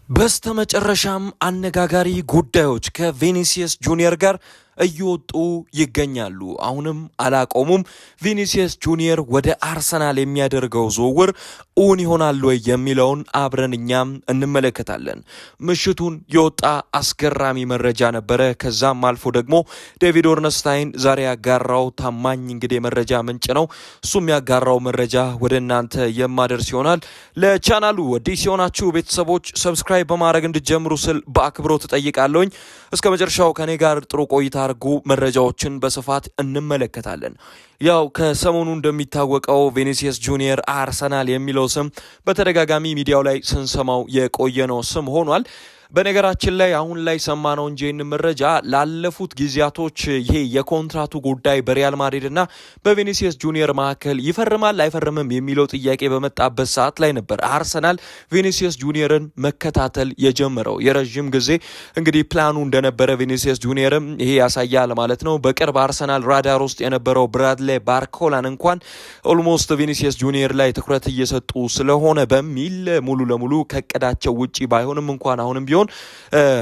በስተመጨረሻም አነጋጋሪ ጉዳዮች ከቪኒሲየስ ጁኒየር ጋር እየወጡ ይገኛሉ። አሁንም አላቆሙም። ቪኒሲየስ ጁኒየር ወደ አርሰናል የሚያደርገው ዝውውር እውን ይሆናል ወይ የሚለውን አብረን እኛም እንመለከታለን። ምሽቱን የወጣ አስገራሚ መረጃ ነበረ። ከዛም አልፎ ደግሞ ዴቪድ ኦርንስታይን ዛሬ ያጋራው ታማኝ እንግዲህ መረጃ ምንጭ ነው። እሱም ያጋራው መረጃ ወደ እናንተ የማደርስ ይሆናል። ለቻናሉ አዲስ የሆናችሁ ቤተሰቦች ሰብስክራይብ በማድረግ እንድትጀምሩ ስል በአክብሮት እጠይቃለሁኝ። እስከ መጨረሻው ከኔ ጋር ጥሩ ቆይታ አድርጉ። መረጃዎችን በስፋት እንመለከታለን። ያው ከሰሞኑ እንደሚታወቀው ቪኒሲየስ ጁኒየር አርሰናል የሚለው ስም በተደጋጋሚ ሚዲያው ላይ ስንሰማው የቆየነው ስም ሆኗል። በነገራችን ላይ አሁን ላይ ሰማነው እንጂ መረጃ ላለፉት ጊዜያቶች ይሄ የኮንትራቱ ጉዳይ በሪያል ማድሪድ እና በቪኒሲየስ ጁኒየር መካከል ይፈርማል አይፈርምም የሚለው ጥያቄ በመጣበት ሰዓት ላይ ነበር አርሰናል ቪኒሲየስ ጁኒየርን መከታተል የጀመረው። የረጅም ጊዜ እንግዲህ ፕላኑ እንደነበረ ቪኒሲየስ ጁኒየርም ይሄ ያሳያል ማለት ነው። በቅርብ አርሰናል ራዳር ውስጥ የነበረው ብራድሌ ባርኮላን እንኳን ኦልሞስት ቪኒሲየስ ጁኒየር ላይ ትኩረት እየሰጡ ስለሆነ በሚል ሙሉ ለሙሉ ከቀዳቸው ውጪ ባይሆንም እንኳን አሁንም ቢሆን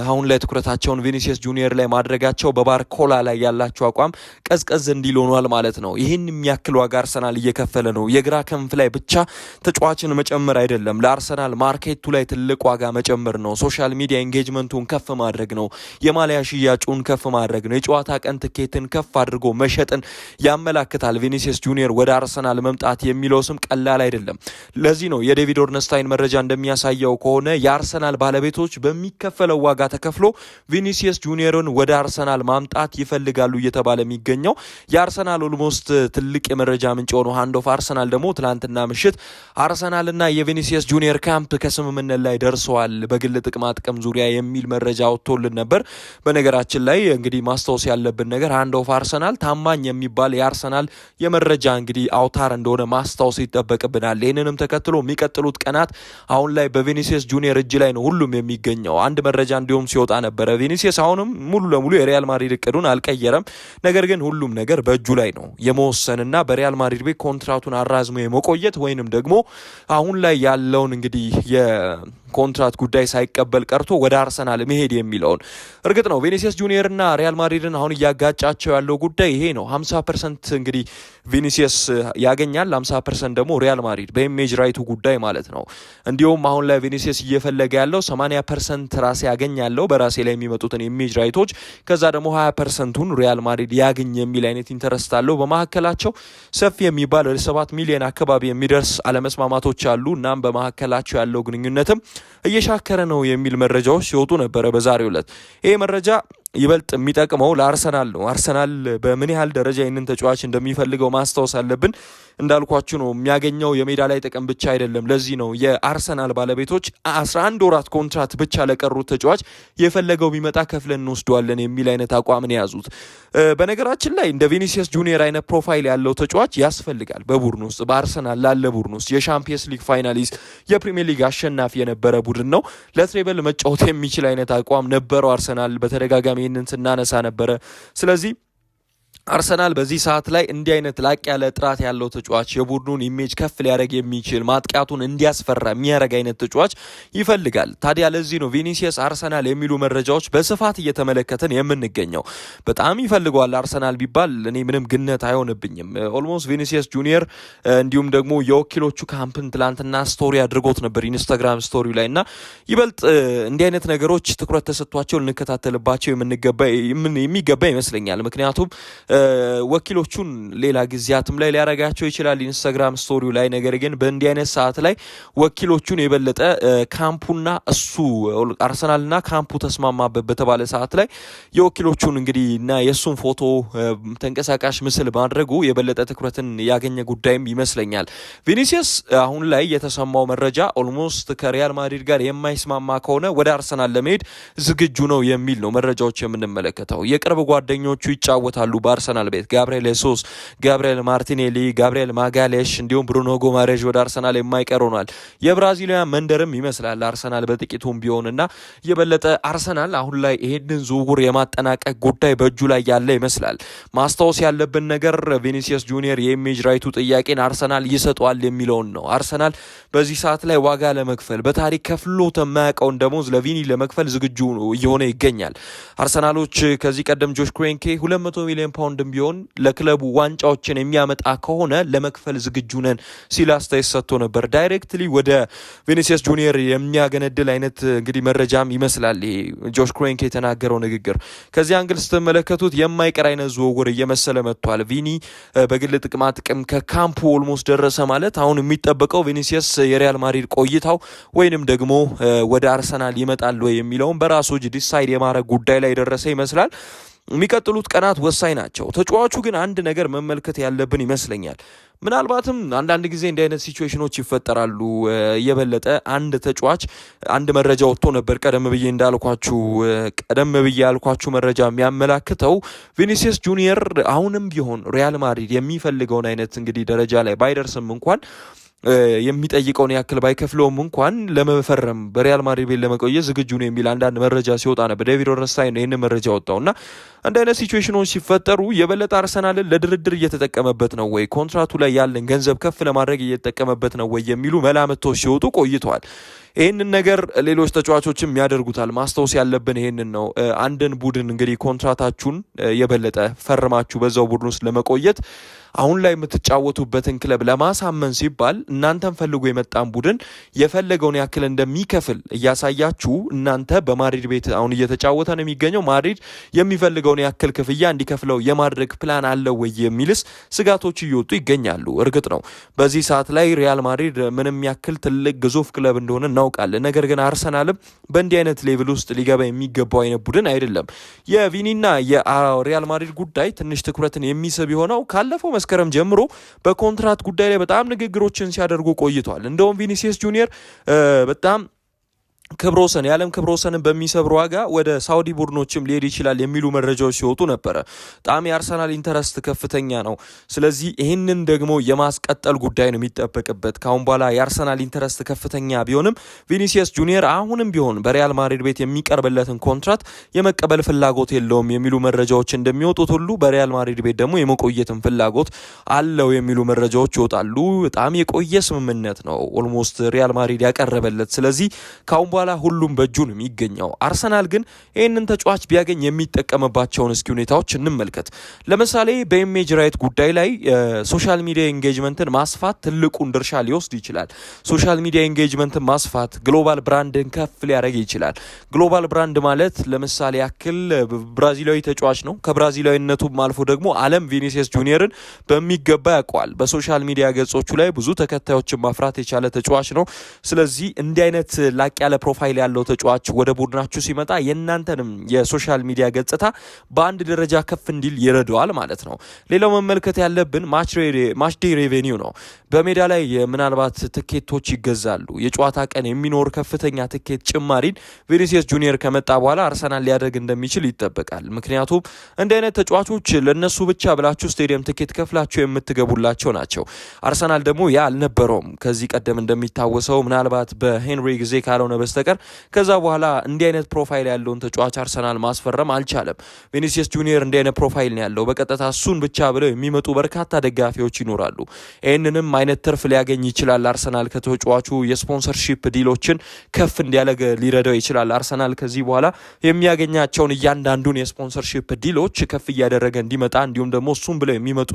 አሁን ላይ ትኩረታቸውን ቪኒሲየስ ጁኒየር ላይ ማድረጋቸው በባርኮላ ላይ ያላቸው አቋም ቀዝቀዝ እንዲል ሆኗል ማለት ነው። ይህን የሚያክል ዋጋ አርሰናል እየከፈለ ነው። የግራ ክንፍ ላይ ብቻ ተጫዋችን መጨመር አይደለም፣ ለአርሰናል ማርኬቱ ላይ ትልቅ ዋጋ መጨመር ነው። ሶሻል ሚዲያ ኤንጌጅመንቱን ከፍ ማድረግ ነው። የማሊያ ሽያጩን ከፍ ማድረግ ነው። የጨዋታ ቀን ትኬትን ከፍ አድርጎ መሸጥን ያመላክታል። ቪኒሲየስ ጁኒየር ወደ አርሰናል መምጣት የሚለው ስም ቀላል አይደለም። ለዚህ ነው የዴቪድ ኦርንስታይን መረጃ እንደሚያሳየው ከሆነ የአርሰናል ባለቤቶች የሚከፈለው ዋጋ ተከፍሎ ቪኒሲየስ ጁኒየርን ወደ አርሰናል ማምጣት ይፈልጋሉ እየተባለ የሚገኘው የአርሰናል ኦልሞስት ትልቅ የመረጃ ምንጭ ሆኖ ሃንድ ኦፍ አርሰናል ደግሞ ትላንትና ምሽት አርሰናልና የቪኒሲየስ ጁኒየር ካምፕ ከስምምነት ላይ ደርሰዋል በግል ጥቅማ ጥቅም ዙሪያ የሚል መረጃ ወጥቶልን ነበር። በነገራችን ላይ እንግዲህ ማስታወስ ያለብን ነገር ሃንድ ኦፍ አርሰናል ታማኝ የሚባል የአርሰናል የመረጃ እንግዲህ አውታር እንደሆነ ማስታወስ ይጠበቅብናል። ይህንንም ተከትሎ የሚቀጥሉት ቀናት አሁን ላይ በቪኒሲየስ ጁኒየር እጅ ላይ ነው ሁሉም የሚገኘው። አንድ መረጃ እንዲሁም ሲወጣ ነበረ ቪኒሲየስ አሁንም ሙሉ ለሙሉ የሪያል ማድሪድ እቅዱን አልቀየረም። ነገር ግን ሁሉም ነገር በእጁ ላይ ነው የመወሰንና በሪያል ማድሪድ ቤት ኮንትራቱን አራዝሞ የመቆየት ወይንም ደግሞ አሁን ላይ ያለውን እንግዲህ ኮንትራት ጉዳይ ሳይቀበል ቀርቶ ወደ አርሰናል መሄድ የሚለውን እርግጥ ነው ቪኒሲየስ ጁኒየርና ሪያል ማድሪድን አሁን እያጋጫቸው ያለው ጉዳይ ይሄ ነው። 50% እንግዲህ ቪኒሲየስ ያገኛል፣ 50% ደግሞ ሪያል ማድሪድ በኢሜጅ ራይቱ ጉዳይ ማለት ነው። እንዲሁም አሁን ላይ ቪኒሲየስ እየፈለገ ያለው 80% ራሴ ያገኛለው በራሴ ላይ የሚመጡትን ኢሜጅ ራይቶች፣ ከዛ ደግሞ 20%ቱን ሪያል ማድሪድ ያገኝ የሚል አይነት ኢንተረስት አለው። በመካከላቸው ሰፊ የሚባል ወደ 7 ሚሊዮን አካባቢ የሚደርስ አለመስማማቶች አሉ። እናም በመካከላቸው ያለው ግንኙነትም እየሻከረ ነው የሚል መረጃዎች ሲወጡ ነበረ በዛሬው ዕለት። ይሄ መረጃ ይበልጥ የሚጠቅመው ለአርሰናል ነው። አርሰናል በምን ያህል ደረጃ ይህንን ተጫዋች እንደሚፈልገው ማስታወስ አለብን። እንዳልኳችሁ ነው የሚያገኘው የሜዳ ላይ ጥቅም ብቻ አይደለም። ለዚህ ነው የአርሰናል ባለቤቶች 11 ወራት ኮንትራት ብቻ ለቀሩት ተጫዋች የፈለገው ቢመጣ ከፍለን እንወስደዋለን የሚል አይነት አቋምን የያዙት። በነገራችን ላይ እንደ ቪኒሲየስ ጁኒየር አይነት ፕሮፋይል ያለው ተጫዋች ያስፈልጋል በቡድን ውስጥ። በአርሰናል ላለ ቡድን ውስጥ የሻምፒየንስ ሊግ ፋይናሊስት የፕሪሚየር ሊግ አሸናፊ የነበረ ቡድን ነው። ለትሬብል መጫወት የሚችል አይነት አቋም ነበረው አርሰናል። በተደጋጋሚ ይህንን ስናነሳ ነበረ። ስለዚህ አርሰናል በዚህ ሰዓት ላይ እንዲህ አይነት ላቅ ያለ ጥራት ያለው ተጫዋች የቡድኑን ኢሜጅ ከፍ ሊያደርግ የሚችል ማጥቃቱን እንዲያስፈራ የሚያደርግ አይነት ተጫዋች ይፈልጋል። ታዲያ ለዚህ ነው ቪኒሲየስ አርሰናል የሚሉ መረጃዎች በስፋት እየተመለከተን የምንገኘው። በጣም ይፈልገዋል አርሰናል ቢባል እኔ ምንም ግነት አይሆንብኝም። ኦልሞስት ቪኒሲየስ ጁኒየር እንዲሁም ደግሞ የወኪሎቹ ካምፕን ትላንትና ስቶሪ አድርጎት ነበር ኢንስታግራም ስቶሪ ላይ እና ይበልጥ እንዲህ አይነት ነገሮች ትኩረት ተሰጥቷቸው ልንከታተልባቸው የሚገባ ይመስለኛል። ምክንያቱም ወኪሎቹን ሌላ ጊዜያትም ላይ ሊያረጋቸው ይችላል ኢንስታግራም ስቶሪው ላይ። ነገር ግን በእንዲህ አይነት ሰዓት ላይ ወኪሎቹን የበለጠ ካምፑና እሱ አርሰናልና ካምፑ ተስማማበት በተባለ ሰዓት ላይ የወኪሎቹን እንግዲህ እና የእሱን ፎቶ ተንቀሳቃሽ ምስል ማድረጉ የበለጠ ትኩረትን ያገኘ ጉዳይም ይመስለኛል። ቪኒሲየስ አሁን ላይ የተሰማው መረጃ ኦልሞስት ከሪያል ማድሪድ ጋር የማይስማማ ከሆነ ወደ አርሰናል ለመሄድ ዝግጁ ነው የሚል ነው መረጃዎች የምንመለከተው። የቅርብ ጓደኞቹ ይጫወታሉ በአርሰናል ቤት ጋብሪኤል ጄሱስ፣ ጋብሪኤል ማርቲኔሊ፣ ጋብሪኤል ማጋሌሽ እንዲሁም ብሩኖ ጎማሬዥ ወደ አርሰናል የማይቀር ሆኗል። የብራዚሊያን መንደርም ይመስላል አርሰናል በጥቂቱም ቢሆንና የበለጠ አርሰናል አሁን ላይ ይሄንን ዝውውር የማጠናቀቅ ጉዳይ በእጁ ላይ ያለ ይመስላል። ማስታወስ ያለብን ነገር ቪኒሲየስ ጁኒየር የኢሜጅ ራይቱ ጥያቄን አርሰናል ይሰጠዋል የሚለውን ነው። አርሰናል በዚህ ሰዓት ላይ ዋጋ ለመክፈል በታሪክ ከፍሎት የማያውቀውን ደሞዝ ለቪኒ ለመክፈል ዝግጁ እየሆነ ይገኛል። አርሰናሎች ከዚህ ቀደም ጆሽ ክሬንኬ 200 ሚሊዮን ፓውንድም ቢሆን ለክለቡ ዋንጫዎችን የሚያመጣ ከሆነ ለመክፈል ዝግጁ ነን ሲል አስተያየት ሰጥቶ ነበር። ዳይሬክትሊ ወደ ቪኒሲየስ ጁኒየር የሚያገነድል አይነት እንግዲህ መረጃም ይመስላል ይሄ ጆሽ ክሬንኬ የተናገረው ንግግር። ከዚህ አንግል ስትመለከቱት የማይቀር አይነት ዝውውር እየመሰለ መጥቷል። ቪኒ በግል ጥቅማ ጥቅም ከካምፑ ኦልሞስት ደረሰ ማለት አሁን የሚጠበቀው ቪኒሲየስ የሪያል ማድሪድ ቆይታው ወይንም ደግሞ ወደ አርሰናል ይመጣል ወይ የሚለውን በራሱ ዲሳይድ የማድረግ ጉዳይ ላይ ደረሰ ይመስላል። የሚቀጥሉት ቀናት ወሳኝ ናቸው። ተጫዋቹ ግን አንድ ነገር መመልከት ያለብን ይመስለኛል። ምናልባትም አንዳንድ ጊዜ እንዲህ አይነት ሲቹዌሽኖች ይፈጠራሉ። የበለጠ አንድ ተጫዋች አንድ መረጃ ወጥቶ ነበር ቀደም ብዬ ያልኳችሁ መረጃ የሚያመላክተው ቪኒሲየስ ጁኒየር አሁንም ቢሆን ሪያል ማድሪድ የሚፈልገውን አይነት እንግዲህ ደረጃ ላይ ባይደርስም እንኳን የሚጠይቀውን ያክል ባይከፍለውም እንኳን ለመፈረም በሪያል ማድሪድ ቤት ለመቆየት ዝግጁ ነው የሚል አንዳንድ መረጃ ሲወጣ ነበር። ዴቪድ ኦርንስታይን ነው ይህንን መረጃ ወጣውና እንደ አይነት ሲቹዌሽኖች ሲፈጠሩ የበለጠ አርሰናልን ለድርድር እየተጠቀመበት ነው ወይ፣ ኮንትራቱ ላይ ያለን ገንዘብ ከፍ ለማድረግ እየተጠቀመበት ነው ወይ የሚሉ መላምቶች ሲወጡ ቆይተዋል። ይህንን ነገር ሌሎች ተጫዋቾችም ያደርጉታል። ማስታወስ ያለብን ይህንን ነው። አንድን ቡድን እንግዲህ ኮንትራታችሁን የበለጠ ፈርማችሁ በዛው ቡድን ውስጥ ለመቆየት አሁን ላይ የምትጫወቱበትን ክለብ ለማሳመን ሲባል እናንተን ፈልጎ የመጣን ቡድን የፈለገውን ያክል እንደሚከፍል እያሳያችሁ እናንተ በማድሪድ ቤት አሁን እየተጫወተ ነው የሚገኘው ማድሪድ የሚፈልገውን ያክል ክፍያ እንዲከፍለው የማድረግ ፕላን አለው ወይ የሚልስ ስጋቶች እየወጡ ይገኛሉ። እርግጥ ነው በዚህ ሰዓት ላይ ሪያል ማድሪድ ምንም ያክል ትልቅ ግዙፍ ክለብ እንደሆነ እናውቃለን። ነገር ግን አርሰናልም በእንዲህ አይነት ሌቭል ውስጥ ሊገባ የሚገባው አይነት ቡድን አይደለም። የቪኒና የሪያል ማድሪድ ጉዳይ ትንሽ ትኩረትን የሚስብ የሆነው ካለፈው መስከረም ጀምሮ በኮንትራት ጉዳይ ላይ በጣም ንግግሮችን ሲያደርጉ ቆይቷል። እንደውም ቪኒሲየስ ጁኒየር በጣም ክብሮሰን የዓለም ክብሮሰንን በሚሰብር ዋጋ ወደ ሳውዲ ቡድኖችም ሊሄድ ይችላል የሚሉ መረጃዎች ሲወጡ ነበረ። በጣም የአርሰናል ኢንተረስት ከፍተኛ ነው። ስለዚህ ይህንን ደግሞ የማስቀጠል ጉዳይ ነው የሚጠበቅበት። ካሁን በኋላ የአርሰናል ኢንተረስት ከፍተኛ ቢሆንም ቪኒሲየስ ጁኒየር አሁንም ቢሆን በሪያል ማድሪድ ቤት የሚቀርብለትን ኮንትራት የመቀበል ፍላጎት የለውም የሚሉ መረጃዎች እንደሚወጡት ሁሉ በሪያል ማድሪድ ቤት ደግሞ የመቆየትን ፍላጎት አለው የሚሉ መረጃዎች ይወጣሉ። በጣም የቆየ ስምምነት ነው ኦልሞስት ሪያል ማድሪድ ያቀረበለት። ስለዚህ ካሁን በኋላ ሁሉም በእጁ ነው የሚገኘው። አርሰናል ግን ይህንን ተጫዋች ቢያገኝ የሚጠቀምባቸውን እስኪ ሁኔታዎች እንመልከት። ለምሳሌ በኢሜጅ ራይት ጉዳይ ላይ ሶሻል ሚዲያ ኤንጌጅመንትን ማስፋት ትልቁን ድርሻ ሊወስድ ይችላል። ሶሻል ሚዲያ ኤንጌጅመንትን ማስፋት ግሎባል ብራንድን ከፍ ሊያደርግ ይችላል። ግሎባል ብራንድ ማለት ለምሳሌ ያክል ብራዚላዊ ተጫዋች ነው። ከብራዚላዊነቱም አልፎ ደግሞ ዓለም ቪኒሲየስ ጁኒየርን በሚገባ ያውቀዋል። በሶሻል ሚዲያ ገጾቹ ላይ ብዙ ተከታዮችን ማፍራት የቻለ ተጫዋች ነው። ስለዚህ እንዲህ አይነት ላቅ ያለ ፕሮፋይል ያለው ተጫዋች ወደ ቡድናችሁ ሲመጣ የእናንተንም የሶሻል ሚዲያ ገጽታ በአንድ ደረጃ ከፍ እንዲል ይረዳዋል ማለት ነው። ሌላው መመልከት ያለብን ማች ዴይ ሬቬኒው ነው። በሜዳ ላይ ምናልባት ትኬቶች ይገዛሉ። የጨዋታ ቀን የሚኖር ከፍተኛ ትኬት ጭማሪን ቪኒሲየስ ጁኒየር ከመጣ በኋላ አርሰናል ሊያደርግ እንደሚችል ይጠበቃል። ምክንያቱም እንዲህ አይነት ተጫዋቾች ለነሱ ብቻ ብላችሁ ስቴዲየም ትኬት ከፍላችሁ የምትገቡላቸው ናቸው። አርሰናል ደግሞ ያ አልነበረውም። ከዚህ ቀደም እንደሚታወሰው ምናልባት በሄንሪ ጊዜ ካልሆነ በስተቀር ከዛ በኋላ እንዲህ አይነት ፕሮፋይል ያለውን ተጫዋች አርሰናል ማስፈረም አልቻለም። ቪኒሲየስ ጁኒየር እንዲህ አይነት ፕሮፋይል ነው ያለው። በቀጥታ እሱን ብቻ ብለው የሚመጡ በርካታ ደጋፊዎች ይኖራሉ። ይህንንም አይነት ትርፍ ሊያገኝ ይችላል። አርሰናል ከተጫዋቹ የስፖንሰርሺፕ ዲሎችን ከፍ እንዲያደርግ ሊረዳው ይችላል። አርሰናል ከዚህ በኋላ የሚያገኛቸውን እያንዳንዱን የስፖንሰርሺፕ ዲሎች ከፍ እያደረገ እንዲመጣ እንዲሁም ደግሞ እሱን ብለው የሚመጡ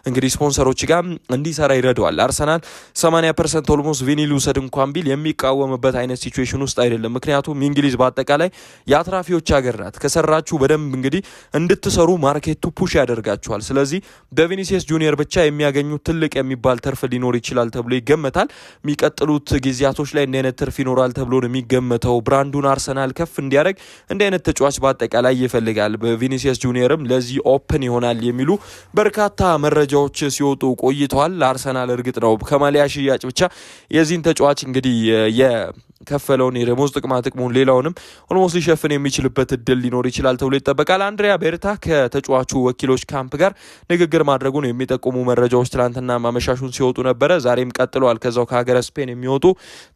እንግዲህ ስፖንሰሮች ጋር እንዲሰራ ይረዳዋል። አርሰናል 80% ኦልሞስት ቪኒ ሊውሰድ እንኳን ቢል የሚቃወምበት አይነት ሲቹዌሽን ውስጥ አይደለም። ምክንያቱም እንግሊዝ በአጠቃላይ የአትራፊዎች ሀገር ናት። ከሰራችሁ በደንብ እንግዲህ እንድትሰሩ ማርኬቱ ፑሽ ያደርጋችኋል። ስለዚህ በቪኒሲየስ ጁኒየር ብቻ የሚያገኙት ትልቅ የሚባል ትርፍ ሊኖር ይችላል ተብሎ ይገመታል። የሚቀጥሉት ጊዜያቶች ላይ እንዲህ አይነት ትርፍ ይኖራል ተብሎ ነው የሚገመተው። ብራንዱን አርሰናል ከፍ እንዲያደርግ እንዲህ አይነት ተጫዋች በአጠቃላይ ይፈልጋል። በቪኒሲየስ ጁኒየርም ለዚህ ኦፕን ይሆናል የሚሉ በርካታ መረጃዎች ሲወጡ ቆይተዋል። አርሰናል እርግጥ ነው ከማሊያ ሽያጭ ብቻ የዚህን ተጫዋች እንግዲህ የተከፈለውን የደሞዝ ጥቅሙን ሌላውንም ኦልሞስት ሊሸፍን የሚችልበት እድል ሊኖር ይችላል ተብሎ ይጠበቃል። አንድሪያ ቤርታ ከተጫዋቹ ወኪሎች ካምፕ ጋር ንግግር ማድረጉን የሚጠቁሙ መረጃዎች ትላንትና ማመሻሹን ሲወጡ ነበረ። ዛሬም ቀጥሏል። ከዛው ከሀገረ ስፔን የሚወጡ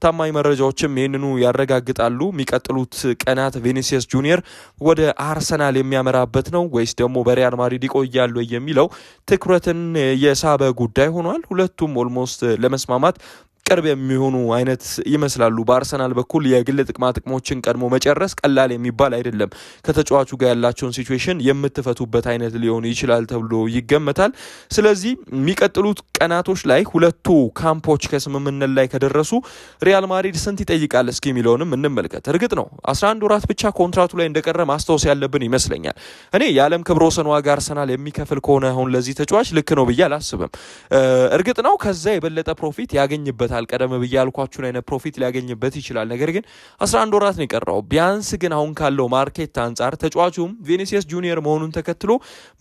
ታማኝ መረጃዎችም ይህንኑ ያረጋግጣሉ። የሚቀጥሉት ቀናት ቪኒሲየስ ጁኒየር ወደ አርሰናል የሚያመራበት ነው ወይስ ደግሞ በሪያል ማድሪድ ይቆያሉ የሚለው ትኩረትን የሳበ ጉዳይ ሆኗል። ሁለቱም ኦልሞስት ለመስማማት ቅርብ የሚሆኑ አይነት ይመስላሉ። በአርሰናል በኩል የግል ጥቅሞችን ቀድሞ መጨረስ ቀላል የሚባል አይደለም። ከተጫዋቹ ጋር ያላቸውን ሲቹዌሽን የምትፈቱበት አይነት ሊሆን ይችላል ተብሎ ይገመታል። ስለዚህ የሚቀጥሉት ቀናቶች ላይ ሁለቱ ካምፖች ከስምምነት ላይ ከደረሱ ሪያል ማድሪድ ስንት ይጠይቃል እስኪ የሚለውንም እንመልከት። እርግጥ ነው 11 ወራት ብቻ ኮንትራቱ ላይ እንደቀረ ማስታወስ ያለብን ይመስለኛል። እኔ የዓለም ክብረ ወሰን ዋጋ አርሰናል የሚከፍል ከሆነ አሁን ለዚህ ተጫዋች ልክ ነው ብዬ አላስብም። እርግጥ ነው ከዛ የበለጠ ፕሮፊት ያገኝበታል። ቀደም ብዬ ያልኳችሁን አይነት ፕሮፊት ሊያገኝበት ይችላል። ነገር ግን 11 ወራት ነው የቀረው። ቢያንስ ግን አሁን ካለው ማርኬት አንጻር ተጫዋቹም ቪኒሲየስ ጁኒየር መሆኑን ተከትሎ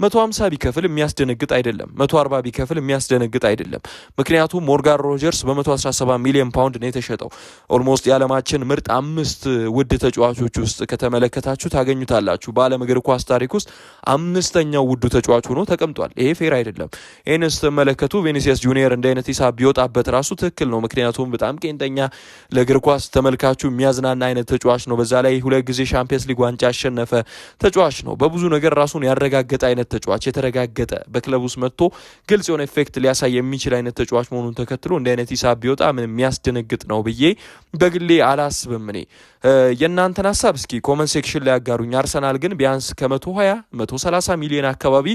150 ቢከፍል የሚያስደነግጥ አይደለም፣ 140 ቢከፍል የሚያስደነግጥ አይደለም። ምክንያቱም ሞርጋን ሮጀርስ በ117 ሚሊዮን ፓውንድ ነው የተሸጠው። ኦልሞስት የዓለማችን ምርጥ 5 ውድ ተጫዋቾች ውስጥ ከተመለከታችሁ ታገኙታላችሁ። በዓለም እግር ኳስ ታሪክ ውስጥ 5ኛው ውዱ ተጫዋች ሆኖ ተቀምጧል። ይሄ ፌር አይደለም። ይህን ስትመለከቱ ቪኒሲየስ ጁኒየር እንደ አይነት ሂሳብ ቢወጣበት ራሱ ትክክል ነው። ምክንያቱም በጣም ቄንጠኛ ለእግር ኳስ ተመልካቹ የሚያዝናና አይነት ተጫዋች ነው። በዛ ላይ 2 ጊዜ ሻምፒየንስ ሊግ ዋንጫ ያሸነፈ ተጫዋች ነው። በብዙ ነገር ራሱን ያረጋገጠ አይነት ተጫዋች፣ የተረጋገጠ በክለብ ውስጥ መጥቶ ግልጽ የሆነ ኢፌክት ሊያሳይ የሚችል አይነት ተጫዋች መሆኑን ተከትሎ እንደ አይነት ሂሳብ ቢወጣ ምን የሚያስደነግጥ ነው ብዬ በግሌ አላስብም። እኔ የእናንተን ሀሳብ እስኪ ኮመንት ሴክሽን ላይ ያጋሩኝ። አርሰናል ግን ቢያንስ ከ120-130 ሚሊዮን አካባቢ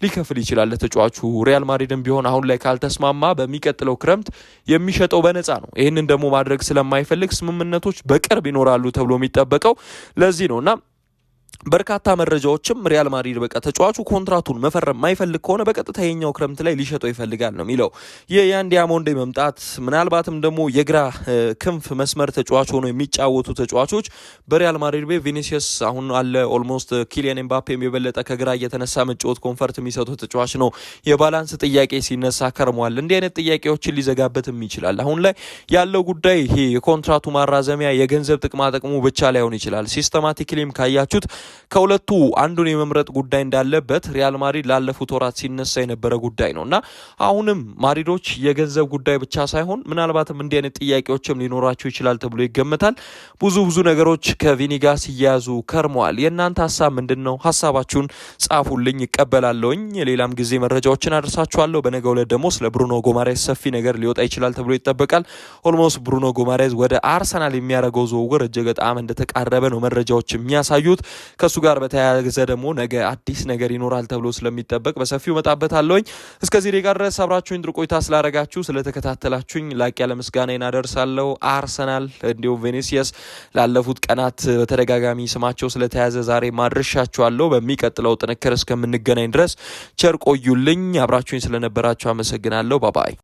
ሊከፍል ይችላል ለተጫዋቹ። ሪያል ማድሪድም ቢሆን አሁን ላይ ካልተስማማ በሚቀጥለው ክረምት የሚሸጠው በነፃ ነው። ይህንን ደግሞ ማድረግ ስለማይፈልግ ስምምነቶች በቅርብ ይኖራሉ ተብሎ የሚጠበቀው ለዚህ ነውና በርካታ መረጃዎችም ሪያል ማድሪድ በቃ ተጫዋቹ ኮንትራቱን መፈረም ማይፈልግ ከሆነ በቀጥታ የኛው ክረምት ላይ ሊሸጠው ይፈልጋል ነው የሚለው። የያን ዲያሞንዴ መምጣት ምናልባትም ደግሞ የግራ ክንፍ መስመር ተጫዋች ሆኖ የሚጫወቱ ተጫዋቾች በሪያል ማድሪድ ቤት ቪኒሲየስ አሁን አለ። ኦልሞስት ኪሊያን ኤምባፔም የበለጠ ከግራ እየተነሳ መጫወት ኮንፈርት የሚሰጠው ተጫዋች ነው። የባላንስ ጥያቄ ሲነሳ ከርሟል። እንዲህ አይነት ጥያቄዎችን ሊዘጋበትም ይችላል። አሁን ላይ ያለው ጉዳይ ይሄ የኮንትራቱ ማራዘሚያ የገንዘብ ጥቅሙ ብቻ ላይሆን ይችላል። ሲስተማቲክሊም ካያችሁት ከሁለቱ አንዱን የመምረጥ ጉዳይ እንዳለበት ሪያል ማድሪድ ላለፉት ወራት ሲነሳ የነበረ ጉዳይ ነው እና አሁንም ማድሪዶች የገንዘብ ጉዳይ ብቻ ሳይሆን ምናልባትም እንዲህ አይነት ጥያቄዎችም ሊኖራቸው ይችላል ተብሎ ይገመታል። ብዙ ነገሮች ከቪኒ ጋር ሲያያዙ ከርመዋል። የእናንተ ሀሳብ ምንድን ነው? ሀሳባችሁን ጻፉልኝ፣ ይቀበላለሁኝ። ሌላም ጊዜ መረጃዎችን አደርሳችኋለሁ። በነገው ዕለት ደግሞ ስለ ብሩኖ ጎማሬዝ ሰፊ ነገር ሊወጣ ይችላል ተብሎ ይጠበቃል። ኦልሞስት ብሩኖ ጎማሬዝ ወደ አርሰናል የሚያደርገው ዝውውር እጅግ በጣም እንደተቃረበ ነው መረጃዎች የሚያሳዩት። ከሱ ጋር በተያያዘ ደግሞ ነገ አዲስ ነገር ይኖራል ተብሎ ስለሚጠበቅ በሰፊው መጣበታለሁኝ። እስከዚህ ደቂቃ ድረስ አብራችሁኝ ጥሩ ቆይታ ስላረጋችሁ ስለተከታተላችሁኝ ላቅ ያለ ምስጋናዬን አደርሳለሁ። አርሰናል እንዲሁም ቪኒሲየስ ላለፉት ቀናት በተደጋጋሚ ስማቸው ስለተያዘ ዛሬ ማድረሻችኋለሁ። በሚቀጥለው ጥንክር እስከምንገናኝ ድረስ ቸር ቆዩልኝ። አብራችሁኝ ስለነበራችሁ አመሰግናለሁ። ባባይ